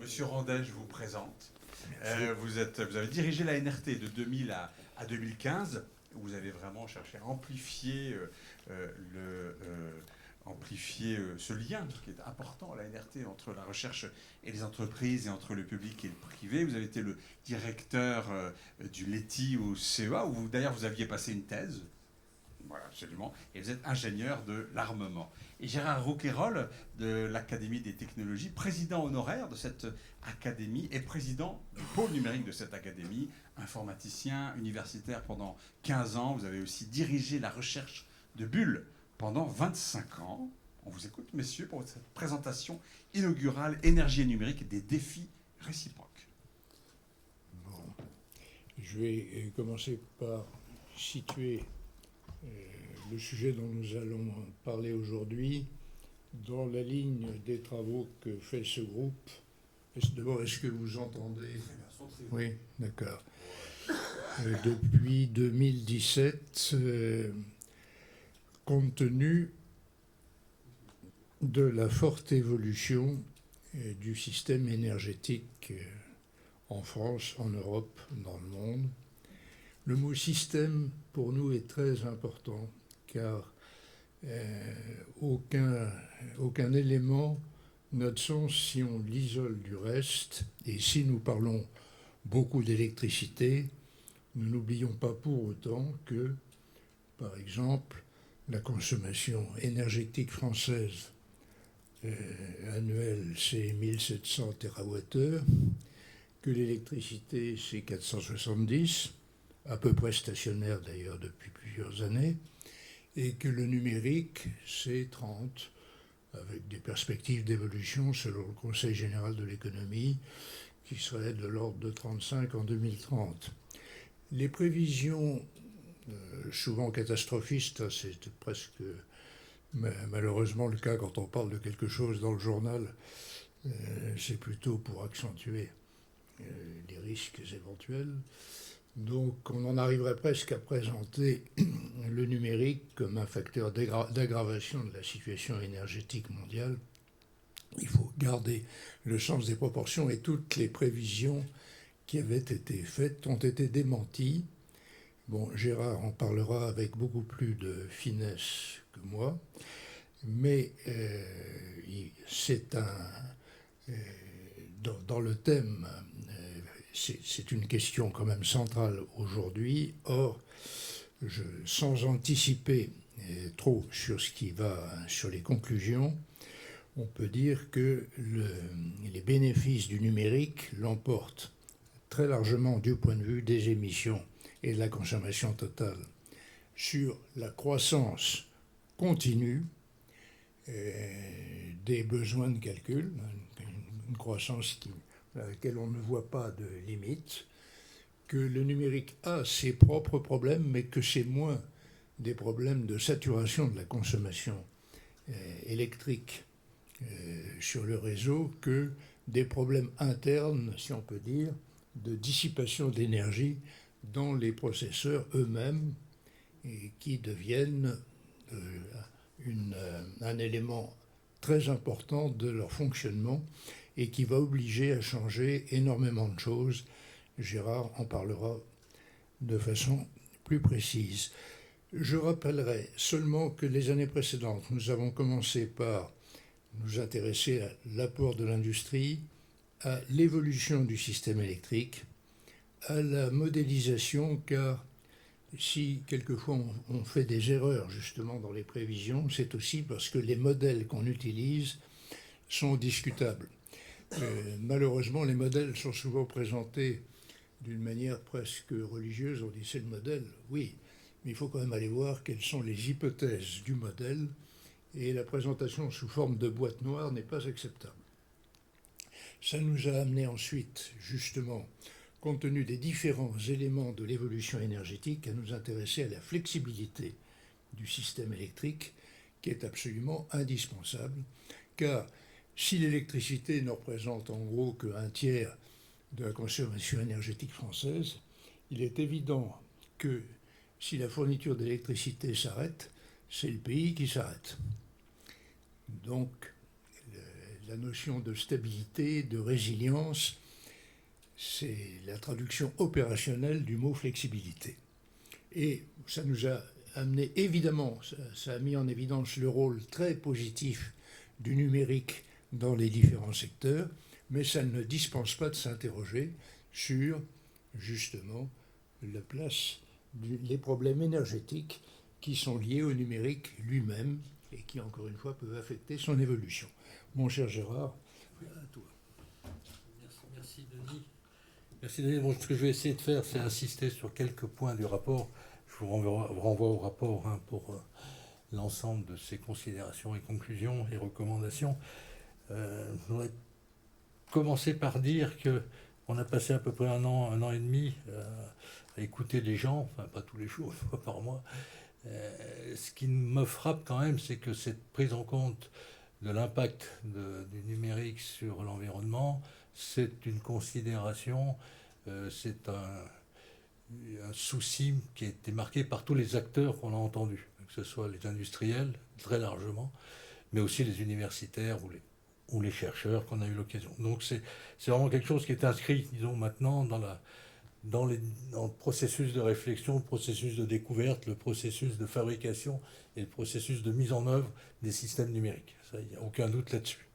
Monsieur Randet, je vous présente. Vous avez dirigé la NRT de 2000 à 2015. Vous avez vraiment cherché à amplifier, ce lien qui est important, la NRT, entre la recherche et les entreprises et entre le public et le privé. Vous avez été le directeur du LETI au CEA, où d'ailleurs vous aviez passé une thèse. Voilà, absolument. Et vous êtes ingénieur de l'armement. Et Gérard Rouquayrol, de l'Académie des technologies, président honoraire de cette académie et président du pôle numérique de cette académie, informaticien universitaire pendant 15 ans. Vous avez aussi dirigé la recherche de Bull pendant 25 ans. On vous écoute, messieurs, pour cette présentation inaugurale énergie et numérique et des défis réciproques. Bon. Je vais commencer par situer le sujet dont nous allons parler aujourd'hui dans la ligne des travaux que fait ce groupe. D'abord, est-ce que vous entendez? Oui, d'accord. Depuis 2017, compte tenu de la forte évolution du système énergétique en France, en Europe, dans le monde, le mot système, pour nous, est très important, car aucun élément n'a de sens si on l'isole du reste. Et si nous parlons beaucoup d'électricité, nous n'oublions pas pour autant que, par exemple, la consommation énergétique française annuelle, c'est 1700 TWh, que l'électricité, c'est 470, à peu près stationnaire d'ailleurs depuis plusieurs années, et que le numérique, c'est 30, avec des perspectives d'évolution selon le Conseil général de l'économie, qui serait de l'ordre de 35 en 2030. Les prévisions, souvent catastrophistes, c'est presque malheureusement le cas quand on parle de quelque chose dans le journal, c'est plutôt pour accentuer les risques éventuels. Donc on en arriverait presque à présenter le numérique comme un facteur d'aggravation de la situation énergétique mondiale. Il faut garder le sens des proportions, et toutes les prévisions qui avaient été faites ont été démenties. Bon, Gérard en parlera avec beaucoup plus de finesse que moi, mais c'est dans le thème, c'est une question quand même centrale aujourd'hui. Or, sans anticiper trop sur ce qui va, sur les conclusions, on peut dire que les bénéfices du numérique l'emportent très largement du point de vue des émissions et de la consommation totale sur la croissance continue des besoins de calcul, une croissance à laquelle on ne voit pas de limite, que le numérique a ses propres problèmes, mais que c'est moins des problèmes de saturation de la consommation électrique sur le réseau que des problèmes internes, si on peut dire, de dissipation d'énergie dans les processeurs eux-mêmes, et qui deviennent un élément très important de leur fonctionnement et qui va obliger à changer énormément de choses. Gérard en parlera de façon plus précise. Je rappellerai seulement que les années précédentes, nous avons commencé par nous intéresser à l'apport de l'industrie, à l'évolution du système électrique, à la modélisation, car si quelquefois on fait des erreurs justement dans les prévisions, c'est aussi parce que les modèles qu'on utilise sont discutables. Malheureusement, les modèles sont souvent présentés d'une manière presque religieuse. On dit c'est le modèle, oui, mais il faut quand même aller voir quelles sont les hypothèses du modèle, et la présentation sous forme de boîte noire n'est pas acceptable. Ça nous a amené ensuite, justement, compte tenu des différents éléments de l'évolution énergétique, à nous intéresser à la flexibilité du système électrique, qui est absolument indispensable, car si l'électricité ne représente en gros qu'un tiers de la consommation énergétique française, il est évident que si la fourniture d'électricité s'arrête, c'est le pays qui s'arrête. Donc la notion de stabilité, de résilience, c'est la traduction opérationnelle du mot flexibilité. Et ça nous a amené, évidemment, ça a mis en évidence le rôle très positif du numérique dans les différents secteurs, mais ça ne dispense pas de s'interroger sur, justement, la place, les problèmes énergétiques qui sont liés au numérique lui-même et qui, encore une fois, peuvent affecter son évolution. Mon cher Gérard, à toi. Merci Denis. Merci Denis. Bon, ce que je vais essayer de faire, c'est insister sur quelques points du rapport. Je vous renvoie au rapport pour l'ensemble de ces considérations et conclusions et recommandations. Je voudrais commencer par dire qu'on a passé à peu près un an et demi à écouter les gens, enfin pas tous les jours, une fois par mois. Ce qui me frappe quand même, c'est que cette prise en compte de l'impact du numérique sur l'environnement, c'est une considération, c'est un souci qui a été marqué par tous les acteurs qu'on a entendus, que ce soit les industriels, très largement, mais aussi les universitaires ou les chercheurs qu'on a eu l'occasion. Donc c'est vraiment quelque chose qui est inscrit, disons, maintenant dans le processus de réflexion, le processus de découverte, le processus de fabrication et le processus de mise en œuvre des systèmes numériques. Ça, il n'y a aucun doute là-dessus.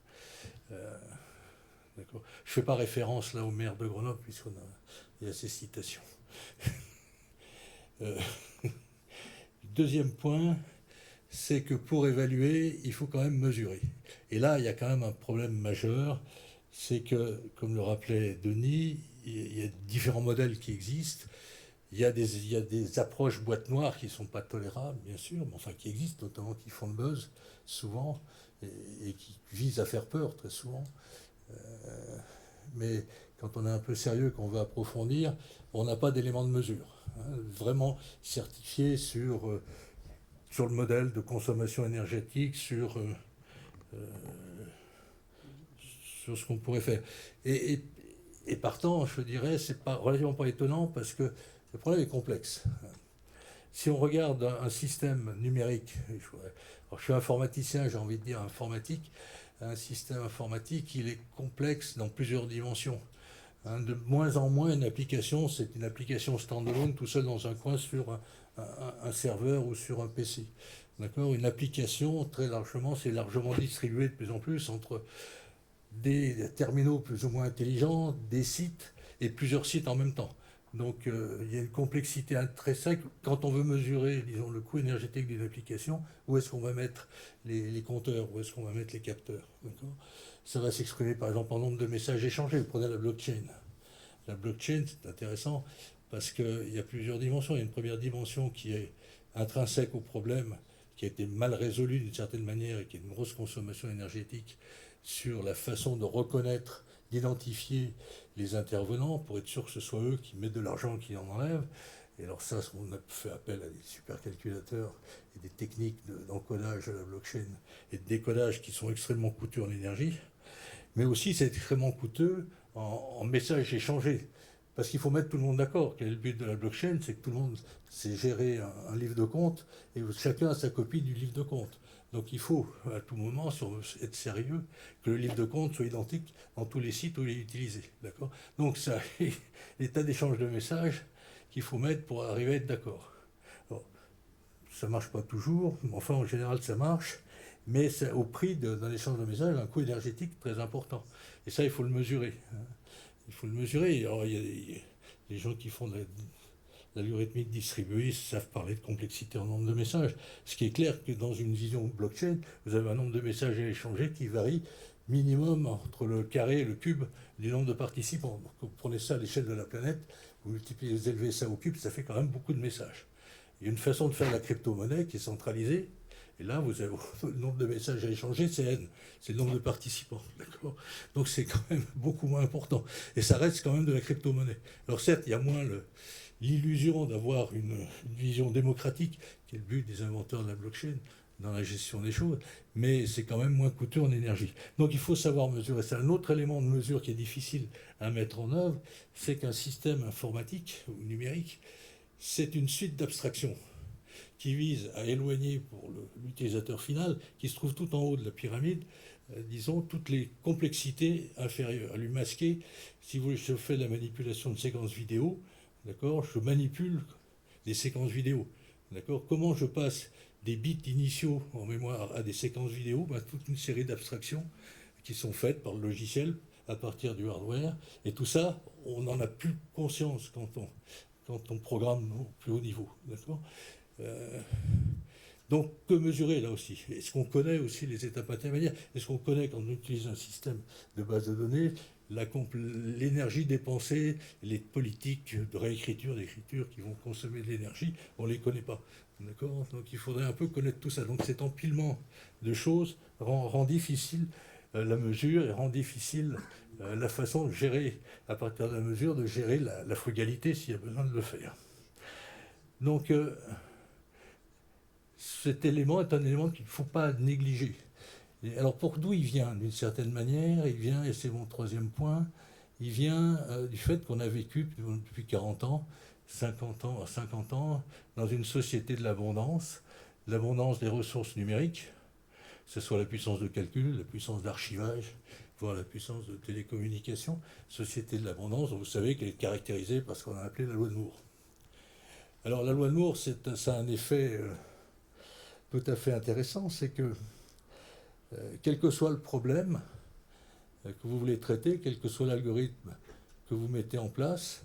D'accord. Je ne fais pas référence là au maire de Grenoble, il y a ces citations. Deuxième point, c'est que pour évaluer, il faut quand même mesurer. Et là, il y a quand même un problème majeur, c'est que, comme le rappelait Denis, il y a différents modèles qui existent. Il y a des approches boîte noire qui ne sont pas tolérables, bien sûr, mais enfin qui existent, notamment qui font le buzz souvent et qui visent à faire peur très souvent. Mais quand on est un peu sérieux, qu'on veut approfondir, on n'a pas d'éléments de mesure. Vraiment certifié sur le modèle de consommation énergétique, sur ce qu'on pourrait faire. Et partant, je dirais, c'est relativement pas étonnant parce que le problème est complexe. Si on regarde un système numérique, alors je suis informaticien, j'ai envie de dire informatique, un système informatique, il est complexe dans plusieurs dimensions. De moins en moins, une application, c'est une application standalone tout seul dans un coin sur un serveur ou sur un PC. D'accord ? Une application, très largement, c'est largement distribué de plus en plus entre des terminaux plus ou moins intelligents, des sites et plusieurs sites en même temps. Donc il y a une complexité intrinsèque. Quand on veut mesurer, disons, le coût énergétique d'une application, où est-ce qu'on va mettre les compteurs, où est-ce qu'on va mettre les capteurs, d'accord ? Ça va s'exprimer par exemple en nombre de messages échangés. Vous prenez la blockchain. La blockchain, c'est intéressant parce qu'il y a plusieurs dimensions. Il y a une première dimension qui est intrinsèque au problème, qui a été mal résolu d'une certaine manière et qui est une grosse consommation énergétique sur la façon de reconnaître, d'identifier les intervenants pour être sûr que ce soit eux qui mettent de l'argent qui en enlèvent. Et alors ça, on a fait appel à des supercalculateurs et des techniques d'encodage de la blockchain et de décodage qui sont extrêmement coûteux en énergie. Mais aussi, c'est extrêmement coûteux en messages échangés. Parce qu'il faut mettre tout le monde d'accord. Quel est le but de la blockchain ? C'est que tout le monde sait gérer un livre de compte et chacun a sa copie du livre de compte. Donc il faut à tout moment, si on veut être sérieux, que le livre de compte soit identique dans tous les sites où il est utilisé. D'accord ? Donc ça, l'état d'échange de messages qu'il faut mettre pour arriver à être d'accord. Alors, ça ne marche pas toujours, mais enfin en général ça marche, mais c'est au prix d'un échange de messages, un coût énergétique très important. Et ça, il faut le mesurer. Il faut le mesurer. Alors, il y a des gens qui font de l'algorithmique distribuée savent parler de complexité en nombre de messages. Ce qui est clair que dans une vision blockchain, vous avez un nombre de messages à échanger qui varie minimum entre le carré et le cube du nombre de participants. Donc, vous prenez ça à l'échelle de la planète, vous multipliez, vous élevez ça au cube, ça fait quand même beaucoup de messages. Il y a une façon de faire la crypto-monnaie qui est centralisée. Et là, vous avez le nombre de messages à échanger, c'est N. C'est le nombre de participants. D'accord ? Donc c'est quand même beaucoup moins important. Et ça reste quand même de la crypto-monnaie. Alors certes, il y a moins l'illusion d'avoir une vision démocratique, qui est le but des inventeurs de la blockchain, dans la gestion des choses, mais c'est quand même moins coûteux en énergie. Donc il faut savoir mesurer ça. Un autre élément de mesure qui est difficile à mettre en œuvre, c'est qu'un système informatique ou numérique, c'est une suite d'abstractions qui vise à éloigner pour l'utilisateur final, qui se trouve tout en haut de la pyramide, disons, toutes les complexités inférieures, à lui masquer. Si vous voulez, je fais de la manipulation de séquences vidéo, d'accord, je manipule des séquences vidéo, d'accord. Comment je passe des bits initiaux en mémoire à des séquences vidéo? Toute une série d'abstractions qui sont faites par le logiciel à partir du hardware. Et tout ça, on n'en a plus conscience quand on programme au plus haut niveau, d'accord. Donc, que mesurer là aussi? Est-ce qu'on connaît aussi les étapes intermédiaires? Est-ce qu'on connaît, quand on utilise un système de base de données, l'énergie dépensée, les politiques de réécriture, d'écriture qui vont consommer de l'énergie? On ne les connaît pas. D'accord? Donc il faudrait un peu connaître tout ça. Donc cet empilement de choses rend difficile la mesure et rend difficile la façon de gérer, à partir de la mesure, de gérer la frugalité s'il y a besoin de le faire. Donc cet élément est un élément qu'il ne faut pas négliger. Et alors d'où il vient? D'une certaine manière, il vient, et c'est mon troisième point, il vient du fait qu'on a vécu depuis 40 ans, 50 ans, dans une société de l'abondance des ressources numériques, que ce soit la puissance de calcul, la puissance d'archivage, voire la puissance de télécommunication, société de l'abondance, dont vous savez qu'elle est caractérisée par ce qu'on a appelé la loi de Moore. Alors la loi de Moore, ça a un effet tout à fait intéressant, c'est que quel que soit le problème que vous voulez traiter, quel que soit l'algorithme que vous mettez en place,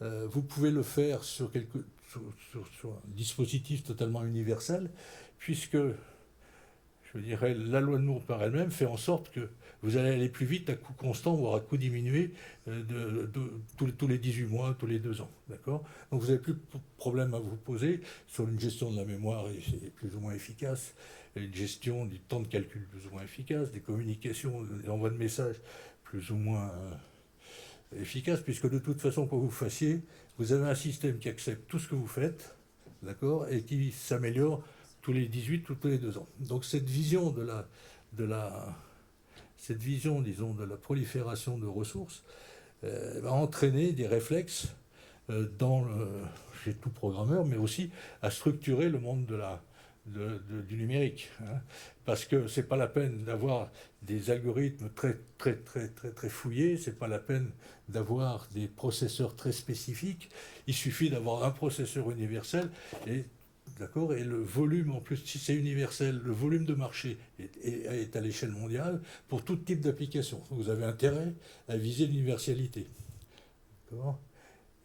vous pouvez le faire sur un dispositif totalement universel, puisque, je dirais, la loi de Moore par elle-même fait en sorte que vous allez aller plus vite à coût constant, voire à coût diminué, tous les 18 mois, tous les 2 ans. D'accord ? Donc vous n'avez plus de problème à vous poser sur une gestion de la mémoire plus ou moins efficace, une gestion du temps de calcul plus ou moins efficace, des communications, des envois de messages plus ou moins efficaces, puisque de toute façon, quoi que vous fassiez, vous avez un système qui accepte tout ce que vous faites, d'accord, et qui s'améliore tous les 18 ou tous les 2 ans. Donc cette vision disons, de la prolifération de ressources va entraîner des réflexes chez tout programmeur, mais aussi à structurer le monde du numérique. Parce que c'est pas la peine d'avoir des algorithmes très fouillés, c'est pas la peine d'avoir des processeurs très spécifiques, il suffit d'avoir un processeur universel et d'accord, et le volume, en plus, si c'est universel, le volume de marché est à l'échelle mondiale pour tout type d'application. Vous avez intérêt à viser l'universalité. D'accord ?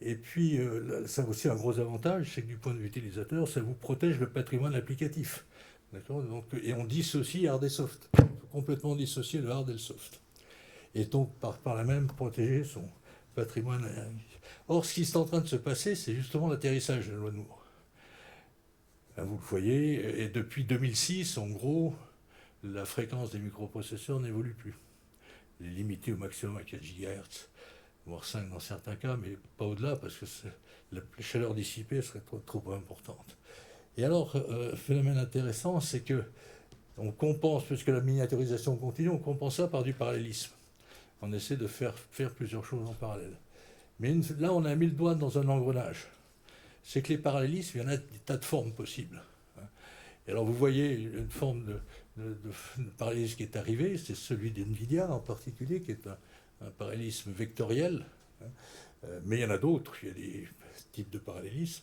Et puis, ça a aussi un gros avantage, c'est que du point de vue utilisateur, ça vous protège le patrimoine applicatif. D'accord ? Donc, et on dissocie hard et soft. On peut complètement dissocier le hard et le soft. Et donc, par là même, protéger son patrimoine. Or, ce qui est en train de se passer, c'est justement l'atterrissage de la loi de Moore. Vous le voyez, et depuis 2006, en gros, la fréquence des microprocesseurs n'évolue plus. Elle est limitée au maximum à 4 GHz, voire 5 dans certains cas, mais pas au-delà, parce que la chaleur dissipée serait trop importante. Et alors, phénomène intéressant, c'est que on compense, puisque la miniaturisation continue, on compense ça par du parallélisme. On essaie de faire plusieurs choses en parallèle. Mais là, on a mis le doigt dans un engrenage. C'est que les parallélismes, il y en a des tas de formes possibles. Et alors vous voyez une forme de parallélisme qui est arrivé, c'est celui d'NVIDIA en particulier, qui est un parallélisme vectoriel. Mais il y en a d'autres, il y a des types de parallélismes,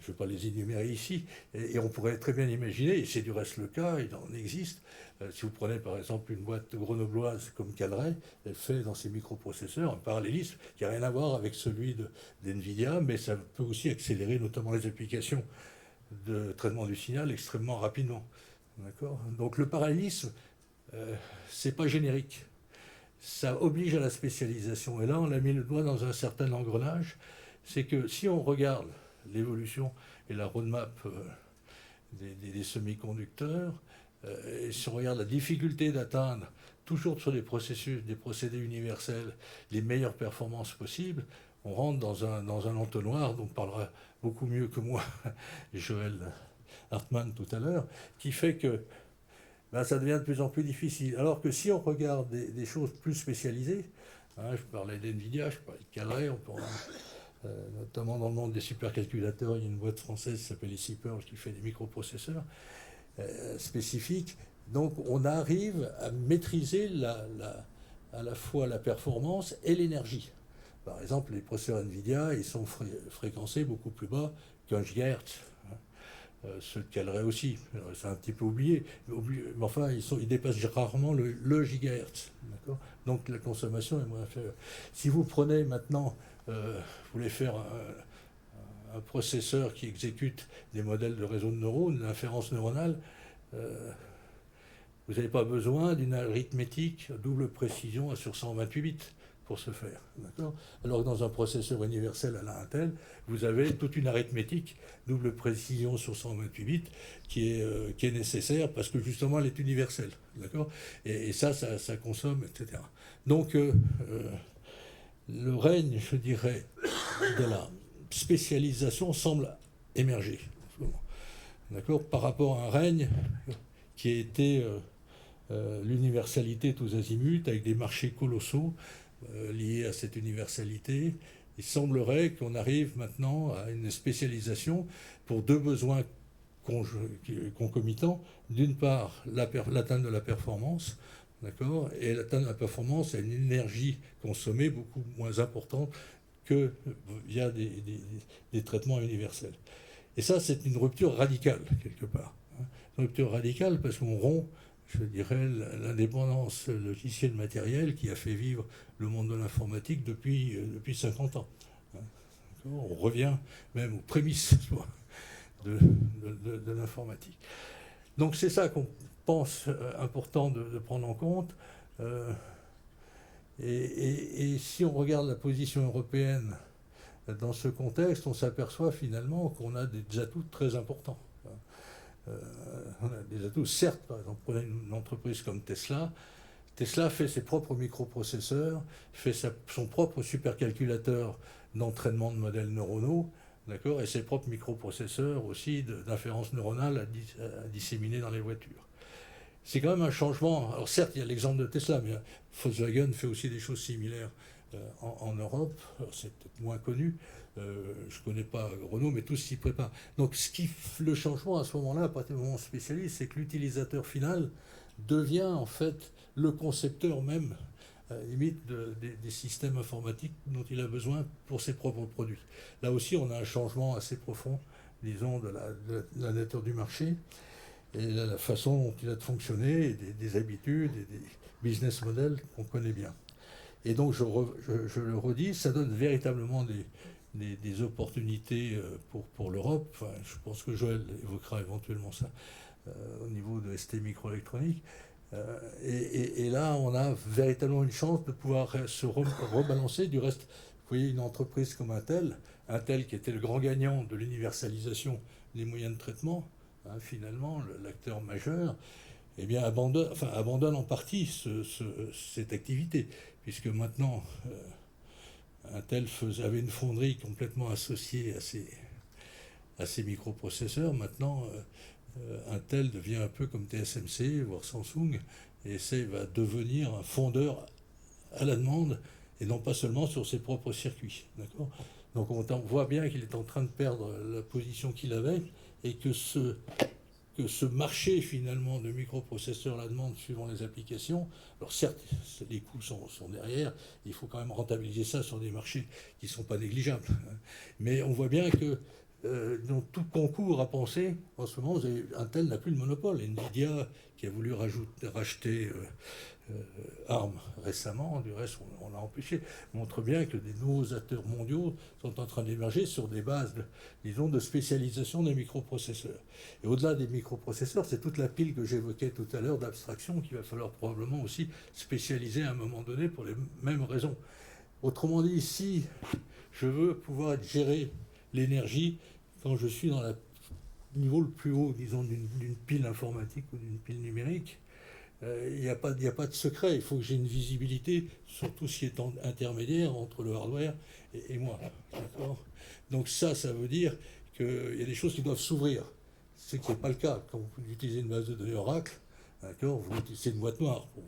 je ne vais pas les énumérer ici, et on pourrait très bien imaginer, et c'est du reste le cas, il en existe, si vous prenez par exemple une boîte grenobloise comme Calray, elle fait dans ses microprocesseurs un parallélisme qui n'a rien à voir avec celui d'NVIDIA, mais ça peut aussi accélérer notamment les applications de traitement du signal extrêmement rapidement. D'accord ? Donc le parallélisme, c'est pas générique. Ça oblige à la spécialisation. Et là, on a mis le doigt dans un certain engrenage. C'est que si on regarde l'évolution et la roadmap des semi-conducteurs, et si on regarde la difficulté d'atteindre, toujours sur des procédés universels, les meilleures performances possibles, on rentre dans un entonnoir dont parlera beaucoup mieux que moi Joël Hartmann tout à l'heure, qui fait que ça devient de plus en plus difficile. Alors que si on regarde des choses plus spécialisées, je parlais d'NVIDIA, je parlais de Calray, notamment dans le monde des supercalculateurs, il y a une boîte française qui s'appelle ici Perl qui fait des microprocesseurs spécifiques. Donc on arrive à maîtriser à la fois la performance et l'énergie. Par exemple, les processeurs NVIDIA, ils sont fréquencés beaucoup plus bas qu'un GHz. Ceux de Calray aussi, c'est un petit peu oublié, mais enfin, ils dépassent rarement le gigahertz. Donc la consommation est moins inférieure. Si vous prenez maintenant, vous voulez faire un processeur qui exécute des modèles de réseau de neurones, l'inférence neuronale, vous n'avez pas besoin d'une arithmétique à double précision sur 128 bits pour ce faire. Alors que dans un processeur universel à la Intel, vous avez toute une arithmétique double précision sur 128 bits qui est nécessaire parce que justement elle est universelle. Et ça consomme, etc. Donc le règne, je dirais, de la spécialisation semble émerger. Par rapport à un règne qui a été l'universalité tous azimuts avec des marchés colossaux liés à cette universalité. Il semblerait qu'on arrive maintenant à une spécialisation pour deux besoins concomitants. D'une part, l'atteinte de la performance, et l'atteinte de la performance a une énergie consommée beaucoup moins importante que via des traitements universels. Et ça, c'est une rupture radicale, quelque part. Une rupture radicale parce qu'on rompt, je dirais, l'indépendance logicielle matérielle qui a fait vivre le monde de l'informatique depuis 50 ans. On revient même aux prémices de l'informatique. Donc c'est ça qu'on pense important de prendre en compte. Et si on regarde la position européenne dans ce contexte, on s'aperçoit finalement qu'on a des atouts très importants. On a des atouts, certes, par exemple, prenez une entreprise comme Tesla. Tesla fait ses propres microprocesseurs, fait son propre supercalculateur d'entraînement de modèles neuronaux, et ses propres microprocesseurs aussi d'inférence neuronale à disséminer dans les voitures. C'est quand même un changement. Alors certes, il y a l'exemple de Tesla, mais Volkswagen fait aussi des choses similaires en Europe. C'est peut-être moins connu. Je ne connais pas Renault, mais tous s'y préparent. Donc le changement à ce moment-là, à partir du moment où on spécialise, c'est que l'utilisateur final devient en fait le concepteur même, limite, des systèmes informatiques dont il a besoin pour ses propres produits. Là aussi, on a un changement assez profond, disons, de la nature du marché et la façon dont il a de fonctionner, des habitudes et des business models qu'on connaît bien. Et donc, je le redis, ça donne véritablement des opportunités pour l'Europe. Enfin, je pense que Joël évoquera éventuellement ça au niveau de ST Microélectronique. Et là, on a véritablement une chance de pouvoir se rebalancer. Du reste, vous voyez une entreprise comme Intel qui était le grand gagnant de l'universalisation des moyens de traitement, finalement, l'acteur majeur, eh bien, abandonne en partie cette activité, puisque maintenant, Intel avait une fonderie complètement associée à ces microprocesseurs. Maintenant, Intel devient un peu comme TSMC, voire Samsung, et va devenir un fondeur à la demande, et non pas seulement sur ses propres circuits. Donc on voit bien qu'il est en train de perdre la position qu'il avait, et que ce marché finalement de microprocesseurs à la demande suivant les applications, alors certes les coûts sont derrière, il faut quand même rentabiliser ça sur des marchés qui ne sont pas négligeables, mais on voit bien que dans tout concours à penser, en ce moment, Intel n'a plus le monopole. Nvidia, qui a voulu racheter ARM récemment, du reste on l'a empêché, montre bien que des nouveaux acteurs mondiaux sont en train d'émerger sur des bases, disons, de spécialisation des microprocesseurs. Et au-delà des microprocesseurs, c'est toute la pile que j'évoquais tout à l'heure d'abstraction qu'il va falloir probablement aussi spécialiser à un moment donné pour les mêmes raisons. Autrement dit, si je veux pouvoir gérer l'énergie quand je suis dans le niveau le plus haut, disons, d'une pile informatique ou d'une pile numérique, il n'y a pas de secret. Il faut que j'ai une visibilité sur tout ce qui est intermédiaire entre le hardware et moi. Donc ça veut dire qu'il y a des choses qui doivent s'ouvrir. Ce qui n'est pas le cas. Quand vous utilisez une base de données Oracle, vous utilisez une boîte noire pour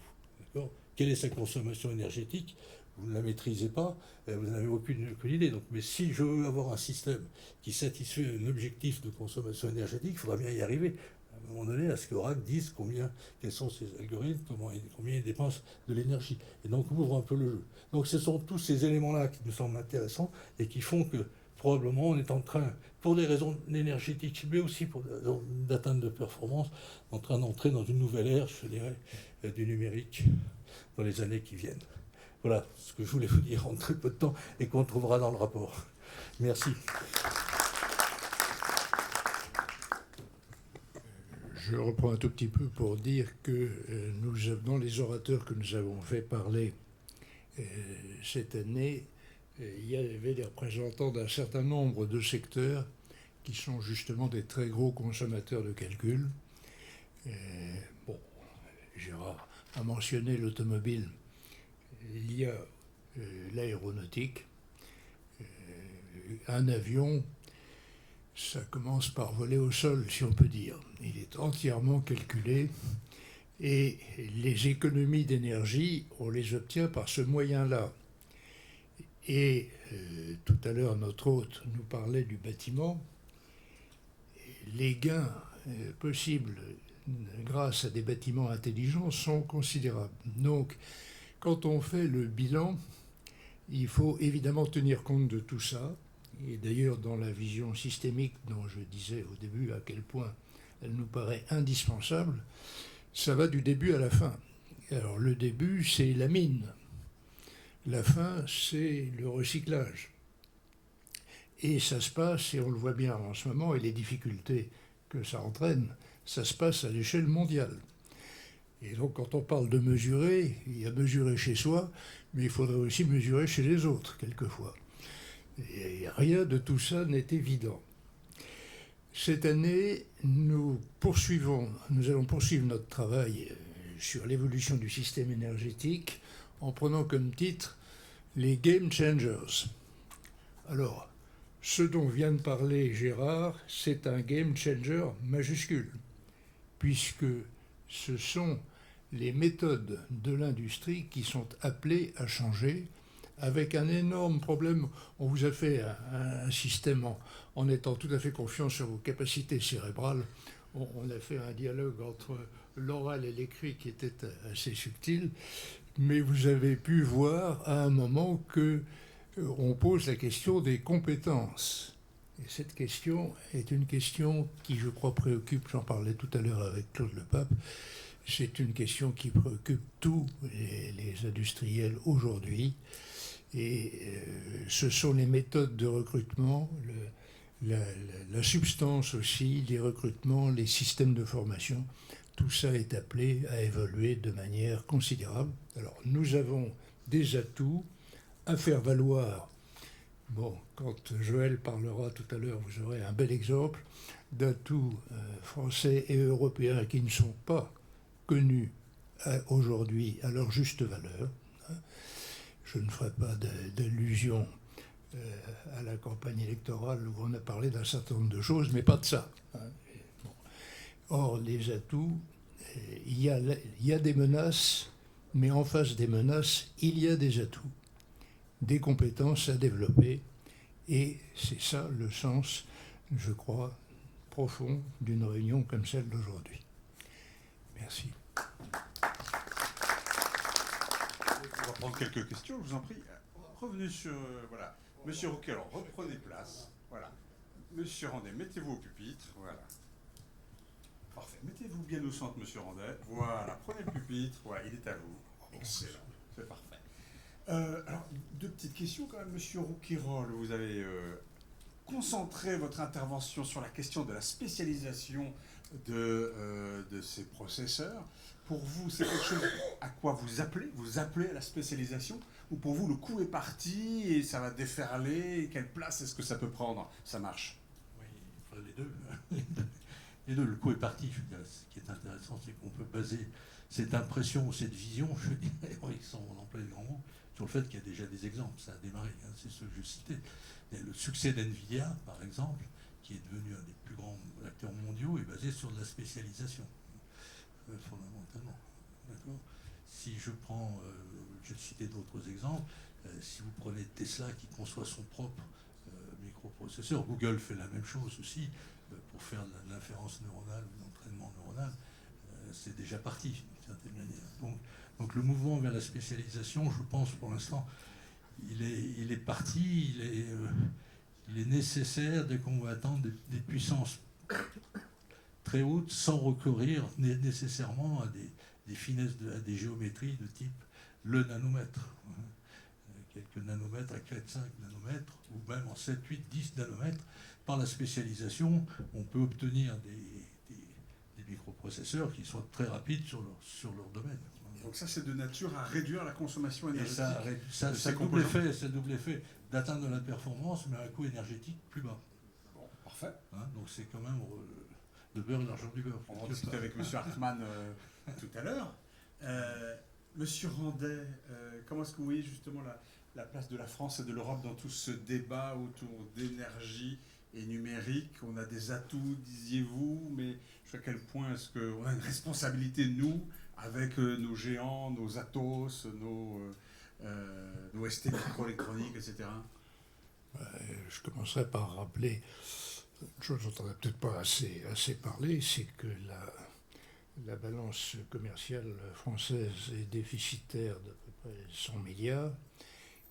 vous. Quelle est sa consommation énergétique? Vous ne la maîtrisez pas, vous n'avez aucune idée. Donc, mais si je veux avoir un système qui satisfait un objectif de consommation énergétique, il faudra bien y arriver. un moment donné à ce qu'Oracle dise quels sont ses algorithmes, combien il dépense de l'énergie. Et donc ouvre un peu le jeu. Donc ce sont tous ces éléments-là qui nous semblent intéressants et qui font que probablement on est en train, pour des raisons énergétiques, mais aussi pour des raisons d'atteinte de performance, en train d'entrer dans une nouvelle ère, je dirais, du numérique dans les années qui viennent. Voilà ce que je voulais vous dire en très peu de temps et qu'on trouvera dans le rapport. Merci. Je reprends un tout petit peu pour dire que dans les orateurs que nous avons fait parler cette année, il y avait des représentants d'un certain nombre de secteurs qui sont justement des très gros consommateurs de calcul. Bon, Gérard a mentionné l'automobile. Il y a l'aéronautique. Un avion, ça commence par voler au sol, si on peut dire. Il est entièrement calculé et les économies d'énergie, on les obtient par ce moyen-là. Et tout à l'heure, notre hôte nous parlait du bâtiment. Les gains possibles grâce à des bâtiments intelligents sont considérables. Donc, quand on fait le bilan, il faut évidemment tenir compte de tout ça. Et d'ailleurs, dans la vision systémique dont je disais au début à quel point elle nous paraît indispensable, ça va du début à la fin. Alors le début, c'est la mine. La fin, c'est le recyclage. Et ça se passe, et on le voit bien en ce moment, et les difficultés que ça entraîne, ça se passe à l'échelle mondiale. Et donc quand on parle de mesurer, il y a mesurer chez soi, mais il faudrait aussi mesurer chez les autres, quelquefois. Et rien de tout ça n'est évident. Cette année, nous allons poursuivre notre travail sur l'évolution du système énergétique en prenant comme titre les Game Changers. Alors, ce dont vient de parler Gérard, c'est un Game Changer majuscule, puisque ce sont les méthodes de l'industrie qui sont appelées à changer, avec un énorme problème. On vous a fait un système en étant tout à fait confiant sur vos capacités cérébrales. On a fait un dialogue entre l'oral et l'écrit qui était assez subtil, mais vous avez pu voir à un moment que on pose la question des compétences. Et cette question est une question qui, je crois, préoccupe, j'en parlais tout à l'heure avec Claude Lepape, c'est une question qui préoccupe tous les industriels aujourd'hui. Et ce sont les méthodes de recrutement, la substance aussi, les recrutements, les systèmes de formation. Tout ça est appelé à évoluer de manière considérable. Alors, nous avons des atouts à faire valoir. Bon, quand Joël parlera tout à l'heure, vous aurez un bel exemple d'atouts français et européens qui ne sont pas connus aujourd'hui à leur juste valeur. Je ne ferai pas d'allusion à la campagne électorale où on a parlé d'un certain nombre de choses, mais pas de ça. Bon. Or, les atouts, il y a des menaces, mais en face des menaces, il y a des atouts, des compétences à développer, et c'est ça le sens, je crois, profond d'une réunion comme celle d'aujourd'hui. Merci. On va prendre quelques questions, je vous en prie. Revenez sur... voilà. Monsieur Rouquet, alors reprenez place. Voilà. Monsieur Randet, mettez-vous au pupitre. Voilà. Parfait. Mettez-vous bien au centre, monsieur Randet. Voilà. Prenez le pupitre. Voilà, il est à vous. Excellent. C'est parfait. Alors, deux petites questions quand même. Monsieur Rouquayrol, vous avez concentré votre intervention sur la question de la spécialisation de ces processeurs. Pour vous, c'est quelque chose à quoi vous appelez? Vous appelez à la spécialisation? Ou pour vous, le coup est parti et ça va déferler? Et quelle place est-ce que ça peut prendre? Ça marche? Oui, enfin, les deux. Les deux, le coup est parti. Je veux dire, ce qui est intéressant, c'est qu'on peut baser cette impression ou cette vision, je dirais, sans employer de grands mots, sur le fait qu'il y a déjà des exemples. Ça a démarré, hein, c'est ce que je citais. Le succès d'NVIDIA, par exemple, qui est devenu un des plus grands acteurs mondiaux, est basé sur de la spécialisation. Fondamentalement. D'accord. Si je prends, je vais citer d'autres exemples, si vous prenez Tesla qui conçoit son propre microprocesseur, Google fait la même chose aussi pour faire de l'inférence neuronale ou de l'entraînement neuronal, c'est déjà parti, d'une certaine manière. Donc le mouvement vers la spécialisation, je pense pour l'instant, il est parti, il est nécessaire dès qu'on va attendre des puissances très hautes sans recourir nécessairement à des finesses, à des géométries de type le nanomètre. Quelques nanomètres à 4-5 nanomètres, ou même en 7, 8, 10 nanomètres. Par la spécialisation, on peut obtenir des microprocesseurs qui soient très rapides sur leur domaine. Donc ça, c'est de nature à réduire la consommation énergétique. Et ça double effet d'atteindre de la performance, mais à un coût énergétique plus bas. Bon, parfait. Donc c'est quand même le beurre et l'argent du beurre. On va discuter avec M. Hartmann tout à l'heure. Monsieur Randet, comment est-ce que vous voyez justement la place de la France et de l'Europe dans tout ce débat autour d'énergie et numérique? On a des atouts, disiez-vous, mais jusqu'à quel point est-ce qu'on a une responsabilité, nous, avec nos géants, nos Atos, nos ST microélectroniques, etc. Je commencerai par rappeler une chose dont on n'a peut-être pas assez parlé, c'est que la balance commerciale française est déficitaire d'à peu près 100 milliards,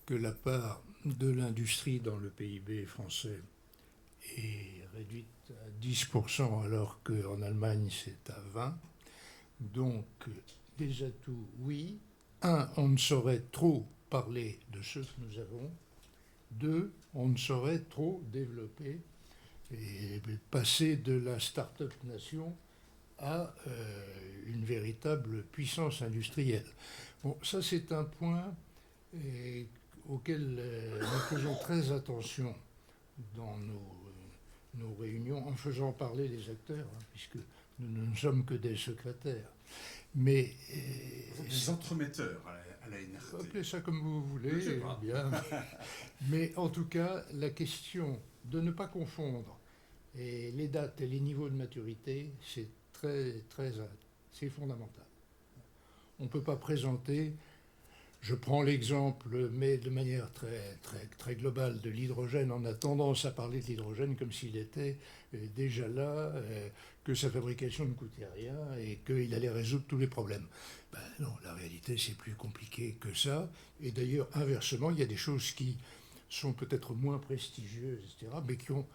que la part de l'industrie dans le PIB français est réduite à 10%, alors qu'en Allemagne c'est à 20%. Donc, des atouts, oui. 1, on ne saurait trop parler de ce que nous avons. 2, on ne saurait trop développer et passer de la start-up nation à une véritable puissance industrielle. Bon, ça c'est un point auquel nous faisons très attention dans nos réunions, en faisant parler les acteurs, puisque nous ne sommes que des secrétaires. Mais des entremetteurs à la NRT. Appelez ça comme vous voulez. Bien. Mais en tout cas, la question de ne pas confondre les dates et les niveaux de maturité, c'est c'est fondamental. On ne peut pas présenter, je prends l'exemple, mais de manière très globale, de l'hydrogène. On a tendance à parler de l'hydrogène comme s'il était déjà là, que sa fabrication ne coûtait rien et qu'il allait résoudre tous les problèmes. Ben non, la réalité, c'est plus compliqué que ça. Et d'ailleurs, inversement, il y a des choses qui sont peut-être moins prestigieuses, etc., mais qui ont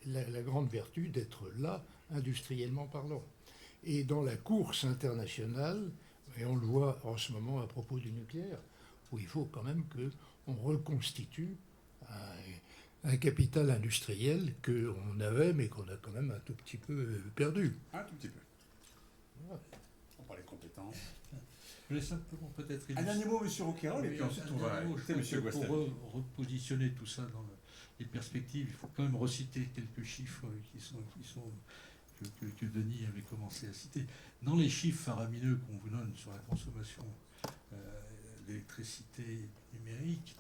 la grande vertu d'être là, industriellement parlant. Et dans la course internationale, et on le voit en ce moment à propos du nucléaire, où il faut quand même qu'on reconstitue un capital industriel qu'on avait, mais qu'on a quand même un tout petit peu perdu. Un tout petit peu. Voilà. On parlait de compétences. Je voulais simplement peut-être... Un dernier mot, M. Rouquayrol, et puis ensuite on va écouter M. Guastavini. Pour repositionner tout ça dans les perspectives, il faut quand même reciter quelques chiffres que Denis avait commencé à citer. Dans les chiffres faramineux qu'on vous donne sur la consommation d'électricité numérique,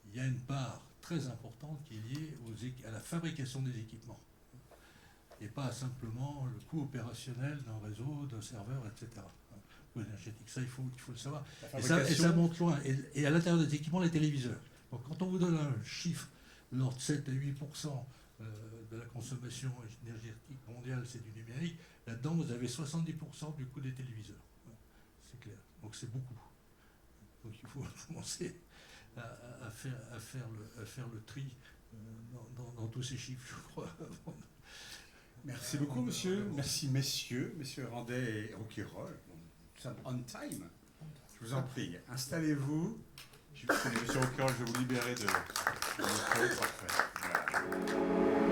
il y a une part très importante qui est liée à la fabrication des équipements. Et pas simplement le coût opérationnel d'un réseau, d'un serveur, etc. Coût énergétique, ça il faut le savoir. Et ça monte loin. Et à l'intérieur des équipements, les téléviseurs. Donc quand on vous donne un chiffre, l'ordre de 7 à 8% de la consommation énergétique mondiale, c'est du numérique, là-dedans vous avez 70% du coût des téléviseurs. C'est clair. Donc c'est beaucoup. Donc il faut commencer à faire le tri dans tous ces chiffres, je crois. Merci beaucoup, monsieur. Merci, messieurs Randet et Rouquayrol. Nous sommes on time. Je vous en prie, installez-vous. Monsieur Rouquayrol, je vais vous libérer de micro. Parfait. Voilà.